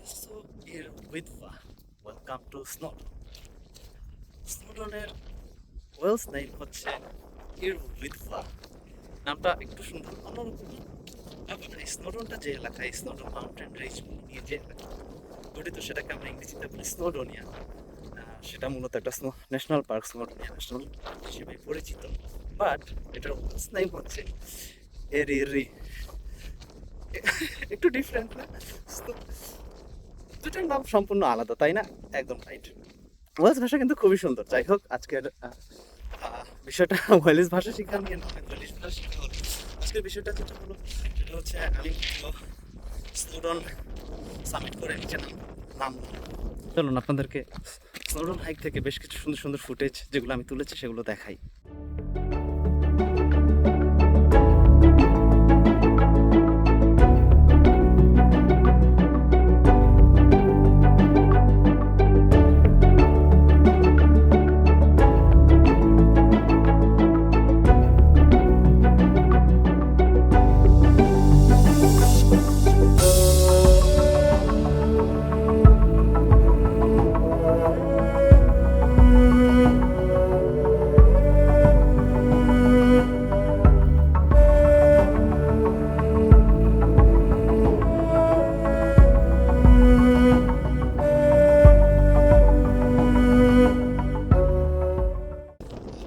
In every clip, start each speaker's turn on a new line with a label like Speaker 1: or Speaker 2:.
Speaker 1: So here with welcome to Snowdon. স্নোডনের Welsh name হচ্ছে Yr উইথভা। নামটা একটু সুন্দর, অন্যরকম। আবার এই স্নোডনটা যে এলাকায়, স্নোডন মাউন্টেন রেঞ্জ নিয়ে যে এলাকা গঠিত, সেটাকে আমরা ইংরেজিতে বলি স্নোডোনিয়া। সেটা মূলত একটা ন্যাশনাল পার্ক, স্নোডোনিয়া ন্যাশনাল পার্ক হিসেবে পরিচিত। বাট এটার ওয়েলস নেম হচ্ছে এরিরি। একটু ডিফারেন্ট না? দুটার নাম সম্পূর্ণ আলাদা, তাই না? একদম রাইট। ওয়েলস ভাষা কিন্তু খুবই সুন্দর। যাই হোক, আজকের বিষয়টা ওয়েলিশ ভাষা শিক্ষা নিয়ে নয়, ওয়েলিশ ভাষা শিক্ষা হলো। আজকের বিষয়টা যেটা হলো সেটা হচ্ছে আমি স্নোডন সামিট করে নিচে নামলাম। চলুন আপনাদেরকে স্নোডন হাইক থেকে বেশ কিছু সুন্দর সুন্দর ফুটেজ যেগুলো আমি তুলেছি সেগুলো দেখাই।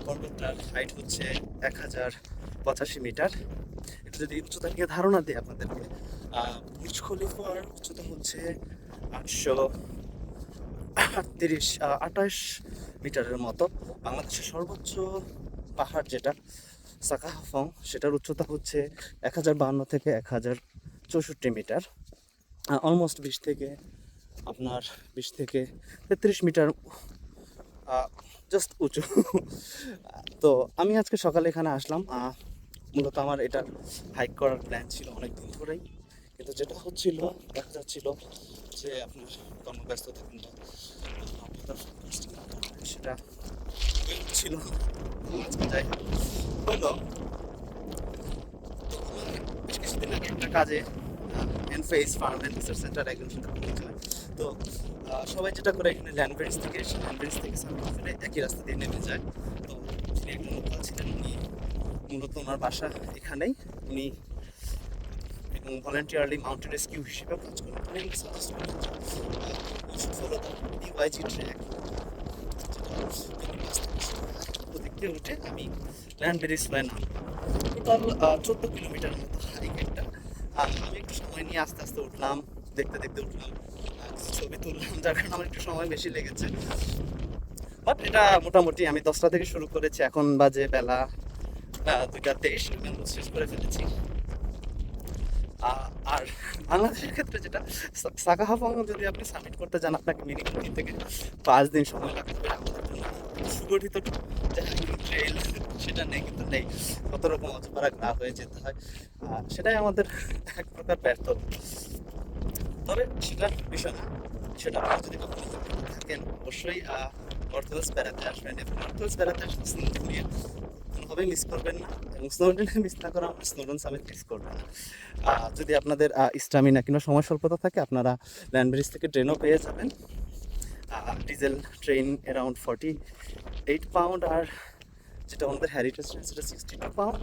Speaker 1: পর্বতটার হাইট হচ্ছে 1085 মিটার। এটা যদি উচ্চতা নিয়ে ধারণা দিই আপনাদেরকে, বুর্জ খলিফার উচ্চতা হচ্ছে 828 মিটারের মতো। বাংলাদেশের সর্বোচ্চ পাহাড় যেটা সাকাহাফং, সেটার উচ্চতা হচ্ছে 1052 থেকে 1064 মিটার। অলমোস্ট 20 থেকে 33 মিটার জাস্ট উঁচু। তো আমি আজকে সকালে এখানে আসলাম। মূলত আমার এটা হাইক করার প্ল্যান ছিল অনেক দিন ধরেই, কিন্তু যেটা হচ্ছিল, দেখা যাচ্ছিল যে আপনার কর্মব্যস্ততা কিংবা সেটা ছিল না। আজকে যাই হলো, তো আমার বেশ কিছুদিন আগে একটা কাজে এনফেস ফার্ম অ্যান্ড রিসার্চ সেন্টার একজন সাথে পরিচয়। তো সবাই যেটা করে এখানে ল্যান্ডব্রিজ থেকে সামনে ফেলে একই রাস্তা দিয়ে নেমে যায়। তো যিনি একজন লোকাল ছিলেন, উনি মূলত ওনার বাসা এখানেই। উনি এবং ভলেন্টিয়ারলি মাউন্টেন রেস্কিউ হিসেবে কাজ করেন। উনি আমাকে সাজেস্ট করেন যে ফলো দ্য ডিওয়াইজি ট্র্যাক, ওদিক দিয়ে উঠে আমি ল্যান্ডব্রিজ হয়ে নাম। টোটাল 14 কিলোমিটার মতো হাইক একটা। আমি একটু সময় নিয়ে আস্তে আস্তে উঠলাম, দেখতে দেখতে উঠলাম, ছবি তুললাম, যার কারণে আমার একটু সময় বেশি লেগেছে। বাট এটা মোটামুটি আমি 10টা থেকে শুরু করেছি, এখন বাজে বেলা 2টা 23, শেষ করে ফেলেছি। আর বাংলাদেশের ক্ষেত্রে যেটা সাকাহাফং যদি আপনি সাবমিট করতে যান, আপনাকে মিনিমাম 3 থেকে 5 দিন সময় লাগতে পারে। আমাদের জন্য সুগঠিত যে ট্রেল সেটা নেই, কিন্তু নেই, কত রকম অজপাড়া গা হয়ে যেতে হয়। সেটাই আমাদের এক প্রকার ব্যর্থ। তবে সেটার বিষয় না, সেটা আপনারা যদি কখনো থাকেন অবশ্যই নর্থ ওয়েলস বেড়াতে আসবেন, এবং নর্থ ওয়েলস বেড়াতে আসলে স্নোডন নিয়ে কোনোভাবেই মিস করবেন না, এবং স্নোডনে মিস না করা আমরা স্নোডন সামিট মিস করবেন না। যদি আপনাদের স্টামিনা কিংবা সময় স্বল্পতা থাকে, আপনারা ল্যান্ডব্রিজ থেকে ট্রেনও পেয়ে যাবেন। ডিজেল ট্রেন অ্যারাউন্ড 48 পাউন্ড, আর যেটা আমাদের হ্যারিটেজ ট্রেন সেটা 62 pound.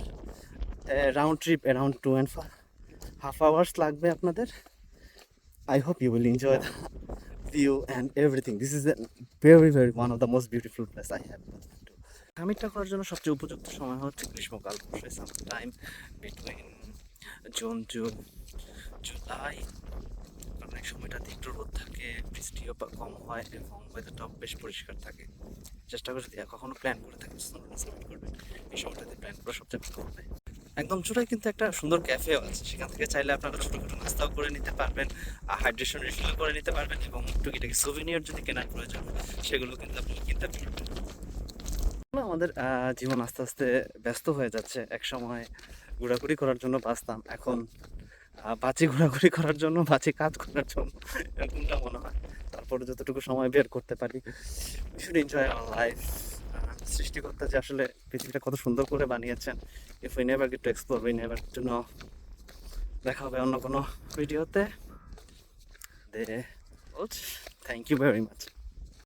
Speaker 1: Round trip around 2.5 hours লাগবে আপনাদের। I hope you will enjoy the view and everything. This is a very one of the most beautiful place I have been to. সামিটটা করার জন্য সবচেয়ে উপযুক্ত সময় হচ্ছে গ্রীষ্মকাল, অবশ্যই some time between June to July. কারণ এই সময়টাতে একটু রোদ থাকে, বৃষ্টিও কম হয়, এবং ওয়েদারটাও বেশ পরিষ্কার থাকে। চেষ্টা করে যদি কখনো প্ল্যান করে থাকেন সামিট করবেন, এই সময়টাতে প্ল্যান করা সবচেয়ে ভালো হবে। একদম চূড়ায় কিন্তু একটা সুন্দর ক্যাফেও আছে, সেখান থেকে চাইলে আপনারা ছোটোখাটো নাস্তাও করে নিতে পারবেন, হাইড্রেশন রিফিল করে নিতে পারবেন, এবং টুকিটাকি সুভিনিয়র যদি কেনার প্রয়োজন সেগুলো কিন্তু আপনারা কিনতে পারবেন। আমাদের জীবন আস্তে আস্তে ব্যস্ত হয়ে যাচ্ছে। এক সময় ঘোরাঘুরি করার জন্য বাঁচতাম, এখন বাঁচি ঘোরাঘুরি করার জন্য, বাঁচি কাজ করার জন্য, এরকমটা মনে হয়। তারপরে যতটুকু সময় বের করতে পারি, we should enjoy our life. সৃষ্টিকর্তা যে আসলে পৃথিবীটা কত সুন্দর করে বানিয়েছেন, if we never get to explore, we never to know. দেখা হবে অন্য কোনো ভিডিওতে। সহজ। Thank you very much.